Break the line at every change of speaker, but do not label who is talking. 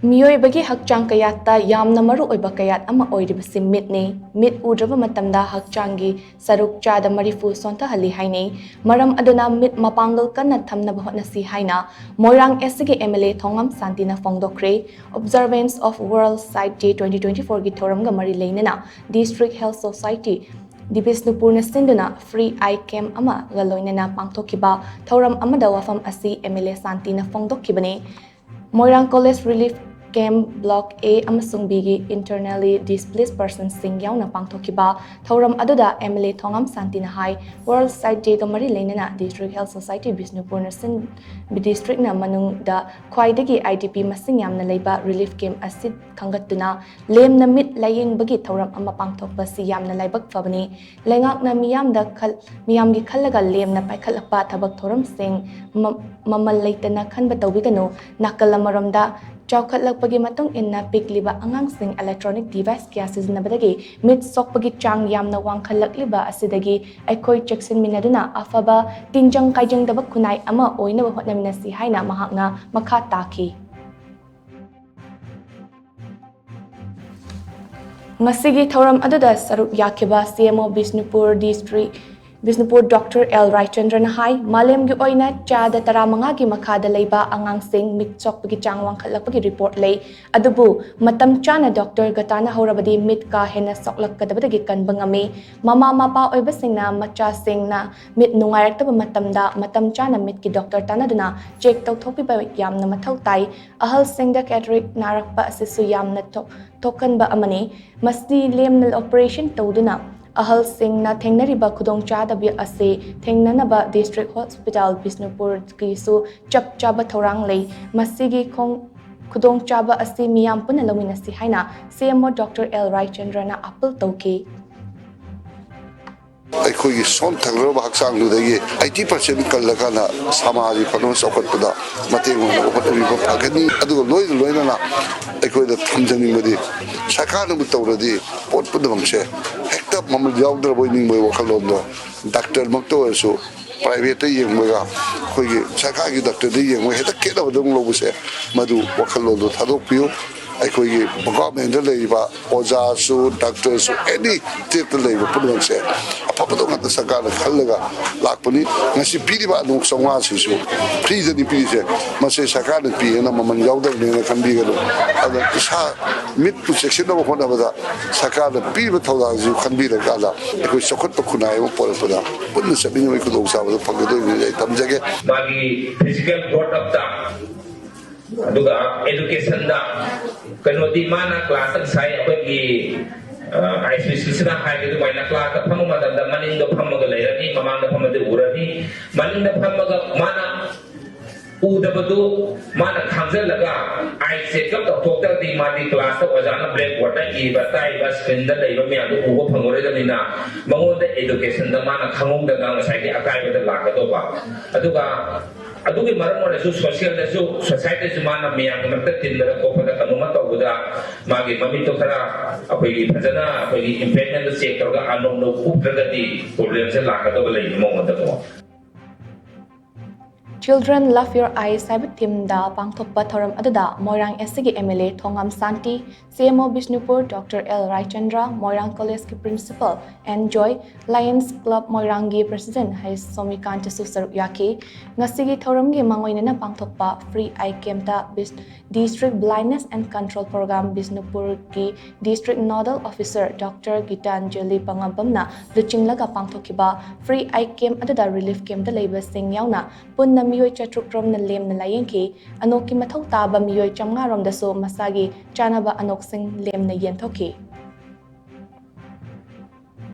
MEEOIBAGI HAKCHANG KAYAT YAMNA MARUOIBA KAYAT AMA OIRIBASI MITNI MIT UDRABA Matam Da Hakchang Sharuk Chada Marifu Shonthahalli HAINEI MARAM ADUNA MIT MAPANGAL KANNA THAMNABA HOTNASI HAINA MOIRANG SG MLA Thongam Shanti na PHONGDOKKHRE Observance of World Sight Day 2024 gi thoramga mari leinana District Health Society Dibisnupur na sinduna free eye cam ama galoinana pangthokiba thoram amada wafam asi MLA Shanti na PHONGDOKKHRE MOIRANG College Relief Camp Block A amasung B gi internally displaced persons sing yauna pangthokiba thoram aduda MLA Thongam Shanti na hai World Sight Day ga mari leinana District Health Society Bisnupur na sin district na manung da khwaidagi IDP masing yamna leiba relief camp asid khangatuna lem na mit layeng bagi thoram ama pangthokpa si yamna laibak fabani lengak na miyam da miyam gi khallaga lem na paikhalakpa thabak thoram sing mamal leitana khanba tawbigano nakalamaramda Chawkhatlakpagi matong inna pikliba angangsing electronic device kaya sizinabadagi mit sokpagi chang yamna wangkhalakliba asidagi aikoi cheksin minaduna afaba tinjang kaijang dabak kunai ama oinaba hotnamina si haina mahakna makha taki. Ngasigi thoram aduda sarup yakiba CMO Bisnupur Dr. L. Raichandran hai malem gi oina chada taramanga gi makhada leiba angangsing mitchok pagi changwang khalakpagi report lei adubu matam chana doctor gatana horabadi mit ka hena soklak kadabadagi kanbangami mama mapa oiba singna macha singna mit nungairak matamda matam chana mit ki doctor tanaduna check tawthopi ba yamna mathau tai ahal singda cataract narakpa asisu yamna tokan ba amani masdi lemnal operation tawduna ahal sing na thengnariba khudong chadabi ase thengnanaba district hospital Bisnupur ki su chap chaba thorang lei masigi khudong chaba ase miyam puna lomina si haina CMO Dr. L. Raichandrana apple tauke
ꯑꯩꯈꯣꯏꯒꯤ ꯁꯣꯟꯊꯈ꯭ꯔꯕ ꯍꯛꯆꯥꯡꯗꯨꯗꯒꯤ 80% ꯀꯜꯂꯀꯥꯟꯗ ꯁꯃꯥꯖꯒꯤ ꯐꯅꯕ ꯆꯥꯎꯈꯠꯄꯗ ꯃꯇꯦꯡ ꯑꯣꯏꯅ ꯍꯣꯠꯅꯕꯤꯕ ꯐꯒꯅꯤ ꯑꯗꯨꯒ ꯂꯣꯏꯅꯅ ꯑꯩꯈꯣꯏꯗ ꯊꯝꯖꯅꯤꯡꯕꯗꯤ ꯁꯔꯀꯥꯔꯅꯕꯨ ꯇꯧꯔꯗꯤ ꯄꯣꯠ ꯄꯨꯝꯅꯃꯛꯁꯦ ꯍꯦꯛꯇ ꯃꯃꯜ ꯌꯥꯎꯗ꯭ꯔꯕ ꯅꯤꯡꯕꯒꯤ ꯋꯥꯈꯜꯂꯣꯟꯗꯣ ꯗꯥꯛꯇꯔꯃꯛꯇ ꯑꯣꯏꯔꯁꯨ ꯄ꯭ꯔꯥꯏꯚꯦꯠꯇ ꯌꯦꯡꯕꯒ ꯑꯩꯈꯣꯏꯒꯤ ꯁꯔꯀꯥꯔꯒꯤ ꯗꯥꯛꯇꯔꯗ ꯌꯦꯡꯕꯒ ꯍꯦꯛꯇ ꯈꯦꯠꯅꯕꯗꯧ ꯂꯧꯕꯁꯦ ꯃꯗꯨ ꯋꯥꯈꯜꯂꯣꯟꯗꯣ ꯊꯥꯗꯣꯛꯄꯤꯌꯨ ꯑꯩꯈꯣꯏꯒꯤ ꯒꯣꯚꯔꯟꯃꯦꯟꯠꯗ ꯂꯩꯔꯤꯕ ꯑꯣꯖꯥꯁꯨ ꯗꯥꯛꯇꯔꯁꯨ ꯑꯦꯅꯤ ꯁ꯭ꯇꯦꯠꯇ ꯂꯩꯕ ꯄꯨꯝꯅꯃꯛꯁꯦ ꯑꯐꯕꯗꯣ ꯉꯥꯛꯇ ꯁꯔꯀꯥꯔꯅ ꯈꯜꯂꯒ ꯂꯥꯛꯄꯅꯤ ꯉꯁꯤ ꯄꯤꯔꯤꯕ ꯑꯗꯨꯝ 500ꯁꯤꯁꯨ ꯐ꯭ꯔꯤꯗꯅꯤ ꯄꯤꯔꯤꯁꯦ ꯃꯁꯤ ꯁꯔꯀꯥꯔꯅ ꯄꯤꯌꯦꯅ ꯃꯃꯜ ꯌꯥꯎꯗꯕꯅꯦꯅ ꯈꯟꯕꯤꯒꯅꯨ ꯑꯗ ꯏꯁꯥ ꯃꯤꯠꯄꯨ ꯆꯦꯛꯁꯤꯟꯅꯕ ꯍꯣꯠꯅꯕꯗ ꯁꯔꯀꯥꯔꯅ ꯄꯤꯔꯤꯕ ꯊꯧꯗꯥꯡꯁꯤꯁꯨ ꯈꯟꯕꯤꯔꯀꯥꯟꯗ ꯑꯩꯈꯣꯏ ꯆꯥꯎꯈꯠꯄ ꯈꯨꯟꯅꯥꯏ ꯑꯃ ꯄꯣꯔꯛꯄꯗ ꯄꯨꯟꯅ ꯆꯠꯃꯤꯟꯅꯕꯒꯤ ꯈꯨꯗꯣꯡꯆꯥꯕꯗꯣ ꯐꯪꯒꯗꯣꯏꯅꯤ ꯑꯩ ꯊꯝꯖꯒꯦ
ꯃꯥꯒꯤ ꯐꯤꯖꯤꯀꯦꯜ ꯒ꯭ꯔꯣꯊ ꯑꯗꯨꯒ ꯑꯦꯗꯨꯀꯦꯁꯟꯗ ꯀꯩꯅꯣꯗꯤ ꯃꯥꯅ ꯀ꯭ꯂꯥꯁꯇ ꯉꯁꯥꯏ ꯑꯩꯈꯣꯏꯒꯤ ICCꯁꯤꯅ ꯍꯥꯏꯒꯦ ꯑꯗꯨꯃꯥꯏꯅ ꯀ꯭ꯂꯥꯁꯇ ꯐꯝꯕ ꯃꯇꯝꯗ ꯃꯅꯤꯡꯗ ꯐꯝꯃꯒ ꯂꯩꯔꯅꯤ ꯃꯃꯥꯡꯗ ꯐꯝꯃꯗꯤ ꯎꯔꯅꯤ ꯃꯅꯤꯡꯗ ꯐꯝꯃꯒ ꯃꯥꯅ ꯎꯗꯕꯗꯨ ꯃꯥꯅ ꯈꯥꯡꯖꯜꯂꯒ ꯑꯥꯏ ꯆꯦꯛꯑꯞ ꯇꯧꯊꯣꯛꯇ꯭ꯔꯗꯤ ꯃꯥꯗꯤ ꯀ꯭ꯂꯥꯁꯇ ꯑꯣꯖꯥꯅ ꯕ꯭ꯂꯦꯛꯕꯣꯔꯗꯇ ꯏꯕ ꯇꯥꯏꯕ ꯁ꯭ꯀ꯭ꯔꯤꯟꯗ ꯂꯩꯕ ꯃꯌꯥꯝꯗꯨ ꯎꯕ ꯐꯪꯉꯔꯣꯏꯗꯕꯅꯤꯅ ꯃꯉꯣꯟꯗ ꯑꯦꯗꯨꯀꯦꯁꯟꯗ ꯃꯥꯅ ꯈꯪꯍꯧꯗꯅ ꯉꯁꯥꯏꯒꯤ ꯑꯀꯥꯏꯕꯗ ꯂꯥꯛꯀꯗꯧꯕ ꯑꯗꯨꯒ ꯑꯗꯨꯒꯤ ꯃꯔꯝ ꯑꯣꯏꯔꯁꯨ ꯁꯣꯁꯤꯌꯦꯜꯗꯁꯨ ꯁꯣꯁꯥꯏꯇꯤꯗꯁꯨ ꯃꯥꯅ ꯃꯌꯥꯝꯒꯤ ꯃꯔꯛꯇ ꯇꯤꯟꯕꯗ ꯈꯣꯠꯄꯗ ꯀꯩꯅꯣꯃ ꯇꯧꯕꯗ ꯃꯥꯒꯤ ꯃꯃꯤꯠꯇꯣ ꯈꯔ ꯑꯩꯈꯣꯏꯒꯤ ꯐꯖꯅ ꯑꯩꯈꯣꯏꯒꯤ ꯏꯝꯄꯦꯛꯃꯦꯟꯗꯣ ꯆꯦꯛ ꯇꯧꯔꯒ ꯑꯅꯧꯅꯧ ꯎꯞꯇ꯭ꯔꯒꯗꯤ ꯄ꯭ꯔꯣꯕ꯭ꯂꯦꯝꯁꯦ ꯂꯥꯛꯀꯗꯕ ꯂꯩꯕ ꯃꯉꯣꯟꯗꯀꯣ
Children Love Your Eyes Cyber Team da pangthokpa thoram aduda Moirang SG MLA Thongam Shanti CMO Bisnupur Dr. L. Raichandra Moirang College ki Principal Enjoy Lions Club Moirang gi President Hai Somikant Susar Yaki ngasigi thoram gi mangoina na pangthokpa free eye camp da District Blindness and Control Program Bisnupur ki District Nodal Officer Dr. Gitanjali Pangabamna luchinglaga pangthokiba free eye camp aduda relief camp da leiba sing yauna punna miyoi chatrukrom na lem na layengki anoki mathau taba miyoi 500 rom daso masagi chanaba anoksing lem na yenthoki